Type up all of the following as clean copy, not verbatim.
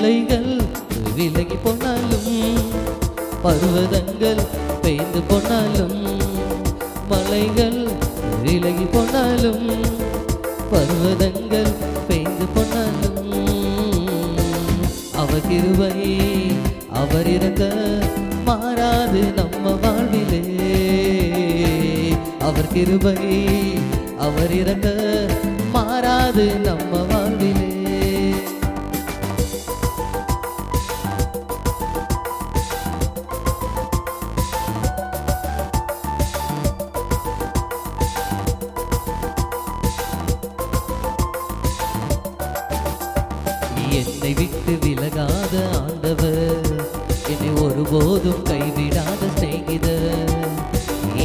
மலைகள் விலகி போனாலும் பர்வதங்கள் பெய்ந்து போனாலும் மலைகள் விலகி போனாலும் பர்வதங்கள் பெய்து போனாலும் அவர் கிருபை அவர் இறங்க மாறாது நம்ம வாழ்விலே அவர் கிருபை அவர் இறங்க மாறாது நம்ம வாழ்விலே என்னை விட்டு விலகாத ஆண்டவர் என்னை ஒருபோதும் கைவிடாத சிநேகிதர்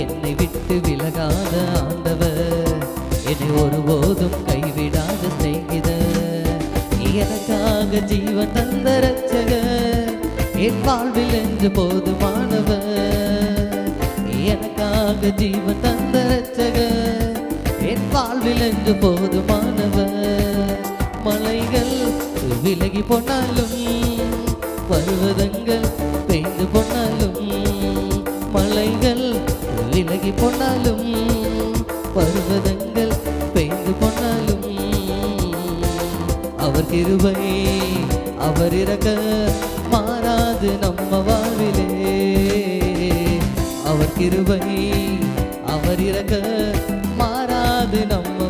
என்னை விட்டு விலகாத ஆண்டவர் என்னை ஒருபோதும் கைவிடாத சிநேகிதர் எனக்காக ஜீவன் தந்த ரட்சகர் என் வாழ்வில் என்று போதுமானவர் எனக்காக ஜீவன் தந்த ரட்சகர் என் வாழ்வில் என்று போதுமானவர் மலைகள் விலகி போனாலும் பர்வதங்கள் பெய்து போனாலும் மலைகள் விலகி போனாலும் பர்வதங்கள் பெய்து போனாலும் அவர் கிருபை அவர் இறக்க மாறாது நம்ம வாழ்விலே அவர் கிருபை அவர் இறக்க மாறாது நம்ம